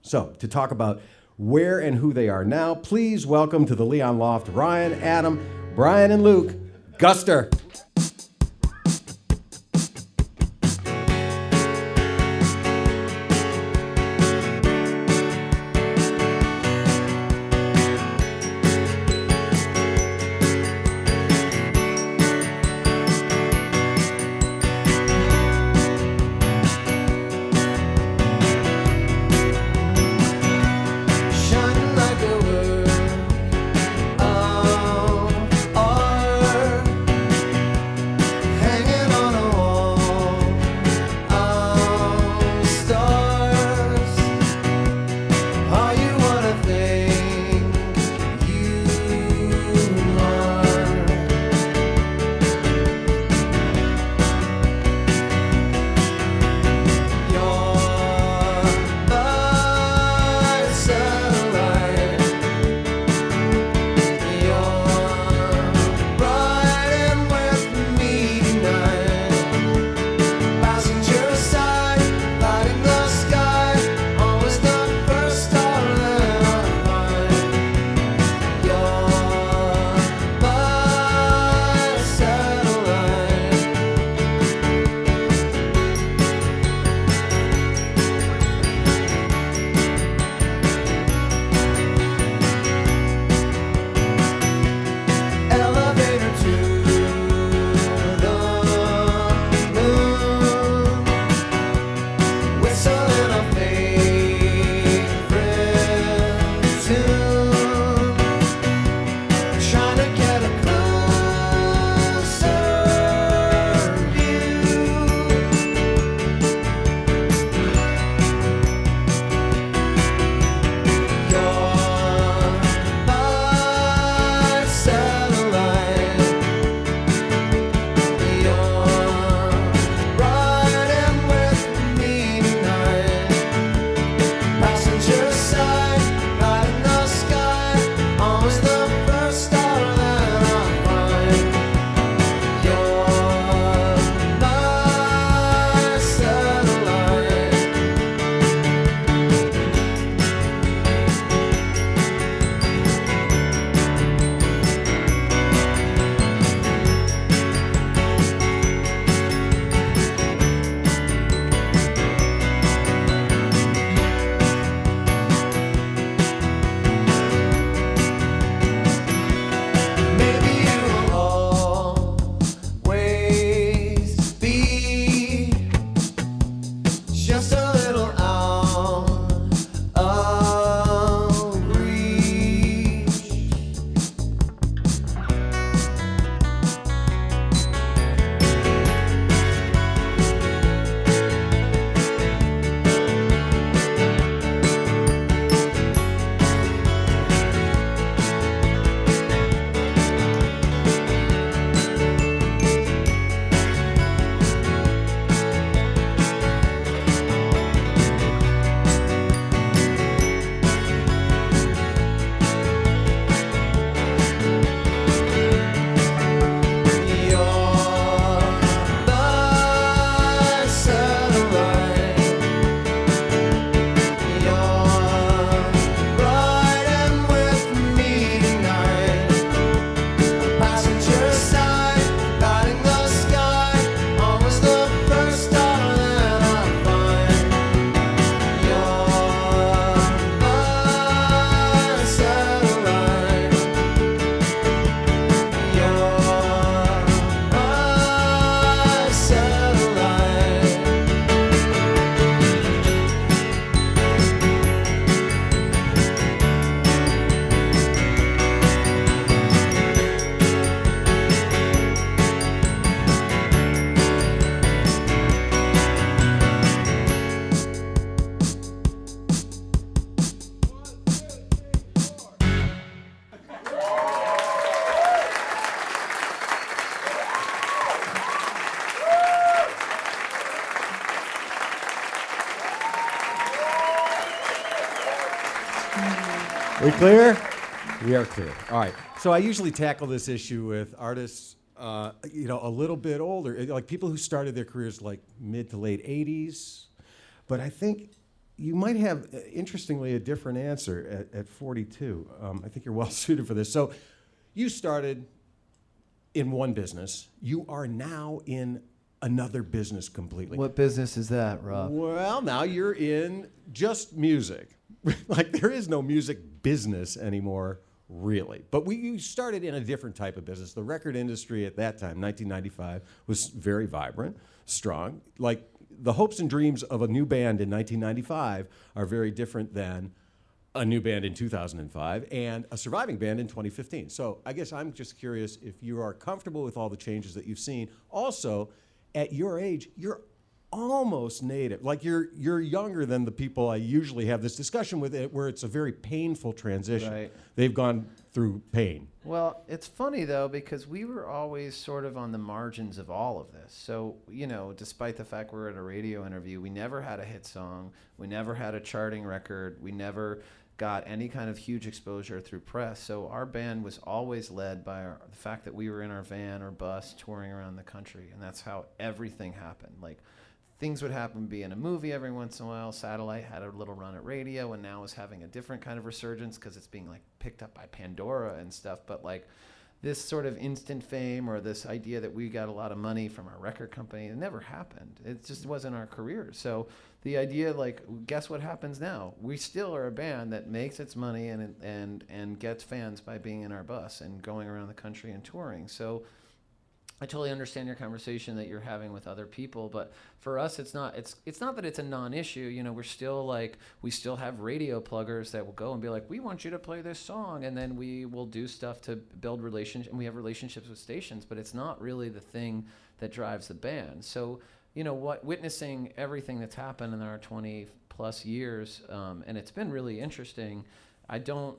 So, to talk about where and who they are now, please welcome to the Leon Loft Ryan, Adam, Brian, and Luke, Guster. We clear? We are clear. All right. So I usually tackle this issue with artists, a little bit older, like people who started their careers like mid to late 80s. But I think, you might have, interestingly, a different answer at 42. I think you're well suited for this. So you started in one business. You are now in another business completely. What business is that, Rob? Well, now you're in just music. Like, there is no music business anymore, really. But you started in a different type of business. The record industry at that time, 1995, was very vibrant, strong. Like, the hopes and dreams of a new band in 1995 are very different than a new band in 2005 and a surviving band in 2015. So I guess I'm just curious if you are comfortable with all the changes that you've seen. Also, at your age, you're almost native. Like, you're younger than the people I usually have this discussion with, where it's a very painful transition. Right. They've gone through pain. Well, it's funny, though, because we were always sort of on the margins of all of this. So, despite the fact we're at a radio interview, we never had a hit song. We never had a charting record. We never got any kind of huge exposure through press. So our band was always led by the fact that we were in our van or bus touring around the country. And that's how everything happened. Like, things would happen, be in a movie every once in a while. Satellite had a little run at radio, and now is having a different kind of resurgence because it's being like picked up by Pandora and stuff. But like, this sort of instant fame or this idea that we got a lot of money from our record company, it never happened. It just wasn't our career. So the idea, like, guess what happens now? We still are a band that makes its money and gets fans by being in our bus and going around the country and touring. So I totally understand your conversation that you're having with other people, but for us, it's not that it's a non-issue. We're still we still have radio pluggers that will go and be like, we want you to play this song. And then we will do stuff to build relationships, and we have relationships with stations, but it's not really the thing that drives the band. So, witnessing everything that's happened in our 20 plus years, and it's been really interesting. I don't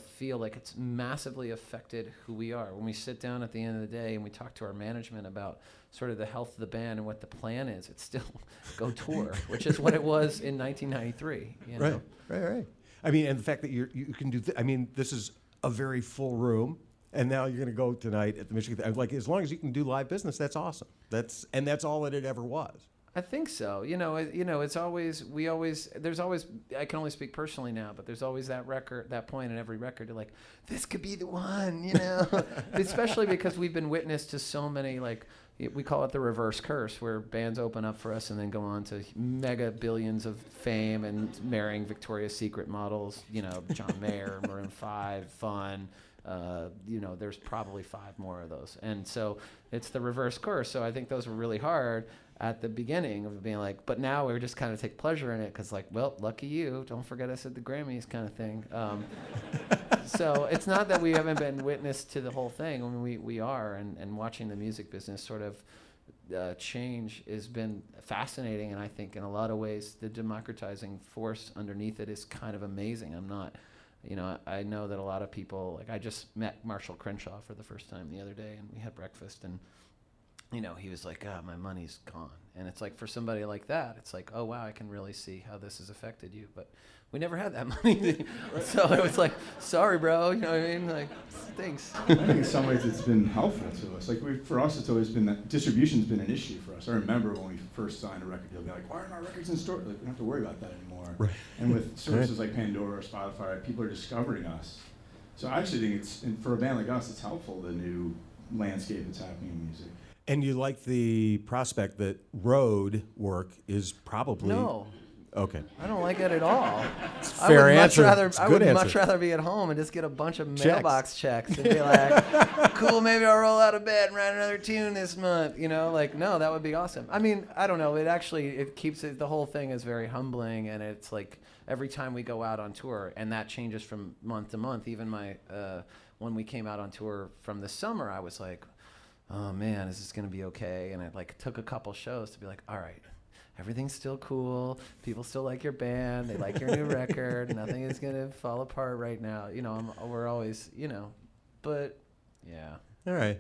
feel like it's massively affected who we are. When we sit down at the end of the day and we talk to our management about sort of the health of the band and what the plan is, it's still go tour, which is what it was in 1993. Right. I mean, and the fact that you can do, this is a very full room, and now you're going to go tonight at the Michigan. Like, as long as you can do live business, that's awesome. That's all that it ever was. I think so. It's always, there's always, I can only speak personally now, but there's always that point in every record. You're like, this could be the one, especially because we've been witness to so many, like, we call it the reverse curse, where bands open up for us and then go on to mega billions of fame and marrying Victoria's Secret models, John Mayer, Maroon 5, Fun. There's probably 5 more of those. And so it's the reverse curse. So I think those were really hard at the beginning of being like, but now we just kind of take pleasure in it because, like, well, lucky you, don't forget us at the Grammys kind of thing. So it's not that we haven't been witness to the whole thing. I mean, we are, and watching the music business sort of change has been fascinating, and I think in a lot of ways the democratizing force underneath it is kind of amazing. I know that a lot of people, like, I just met Marshall Crenshaw for the first time the other day, and we had breakfast, and he was like, my money's gone. And it's like, for somebody like that, it's like, oh, wow, I can really see how this has affected you. But we never had that money. So it was like, sorry, bro. You know what I mean? Like, thanks. I think in some ways it's been helpful to us. Like, for us, it's always been that distribution's been an issue for us. I remember when we first signed a record deal, be like, why aren't our records in store? Like, we don't have to worry about that anymore. Right. And with services like Pandora or Spotify, people are discovering us. So I actually think and for a band like us, it's helpful, the new landscape that's happening in music. And you like the prospect that road work is probably... No. Okay. I don't like it at all. It's a fair answer. I would much rather be at home and just get a bunch of mailbox checks and be like, cool, maybe I'll roll out of bed and write another tune this month. No, that would be awesome. I mean, I don't know. It keeps it, the whole thing is very humbling, and it's like every time we go out on tour, and that changes from month to month. Even when we came out on tour from the summer, I was like, oh man, is this going to be okay? And it took a couple shows to be like, all right, everything's still cool. People still like your band. They like your new record. Nothing is going to fall apart right now. We're always, but yeah. All right.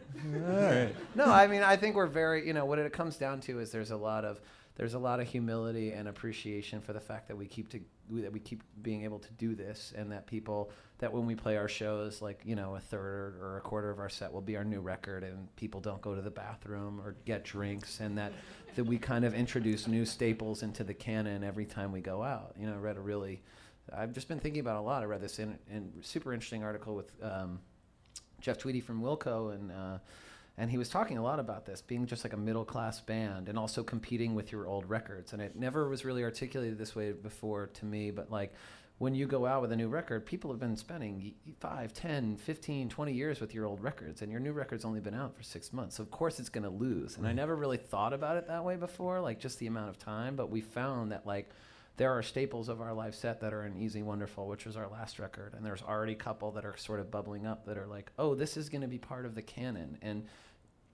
No, I mean, I think we're very, what it comes down to is there's a lot of humility and appreciation for the fact that we keep that we keep being able to do this, and that when we play our shows, like, you know, a third or a quarter of our set will be our new record, and people don't go to the bathroom or get drinks, and that we kind of introduce new staples into the canon every time we go out. You know, I've just been thinking about it a lot. I read this in super interesting article with Jeff Tweedy from Wilco, and he was talking a lot about this, being just like a middle-class band and also competing with your old records. And it never was really articulated this way before to me, but like when you go out with a new record, people have been spending 5, 10, 15, 20 years with your old records, and your new record's only been out for 6 months. So of course it's going to lose. And I never really thought about it that way before, like just the amount of time, but we found that like there are staples of our live set that are in Easy Wonderful, which was our last record, and there's already a couple that are sort of bubbling up that are like, oh, this is going to be part of the canon. And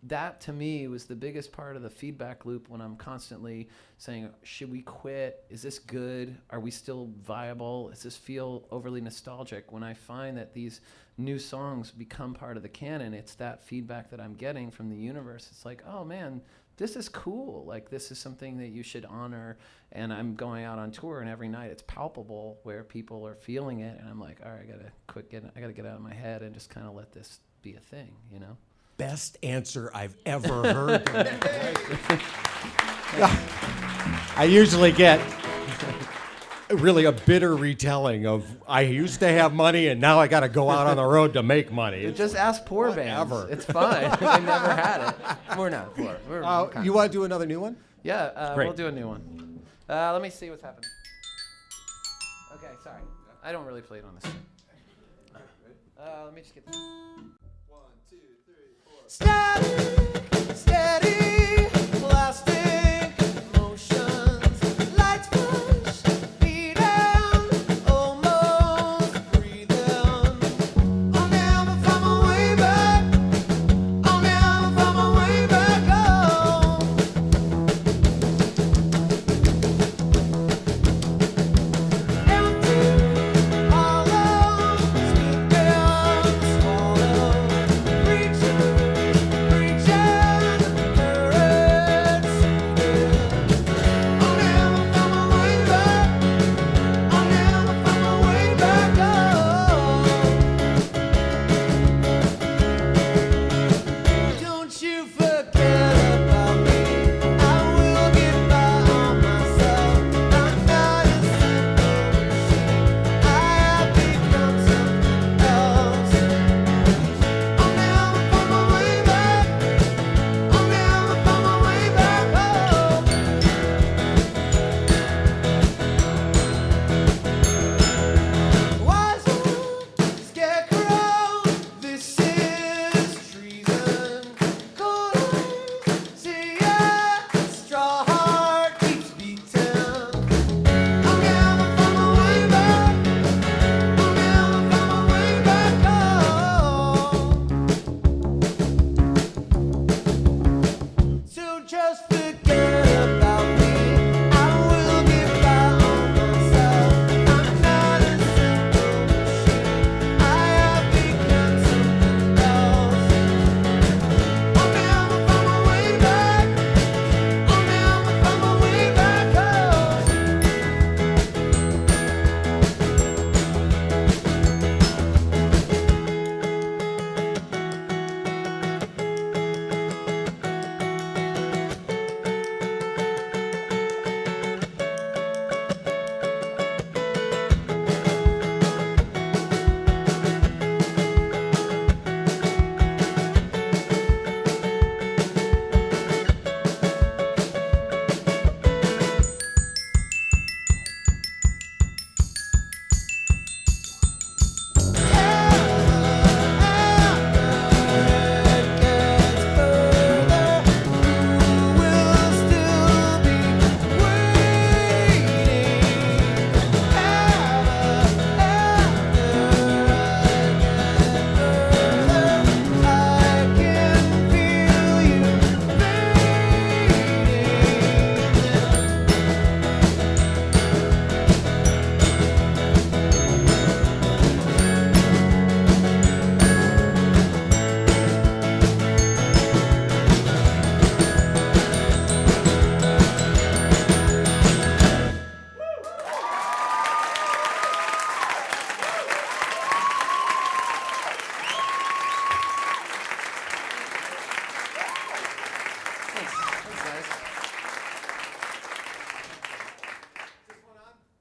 that to me was the biggest part of the feedback loop when I'm constantly saying, should we quit? Is this good? Are we still viable? Does this feel overly nostalgic? When I find that these new songs become part of the canon, it's that feedback that I'm getting from the universe. It's like, oh man, this is cool. Like, this is something that you should honor. And I'm going out on tour, and every night it's palpable where people are feeling it. And I'm like, all right, I gotta get out of my head and just kind of let this be a thing, you know? Best answer I've ever heard. I usually get really a bitter retelling of, I used to have money and now I got to go out on the road to make money. Just ask poor bands. Whatever. It's fine. They never had it. We're not poor. You want to do another new one? Yeah, Great. we'll do a new one. Let me see what's happening. Okay, sorry. I don't really play it on this. Let me just get this. 1, 2, 3, 4. Steady, steady.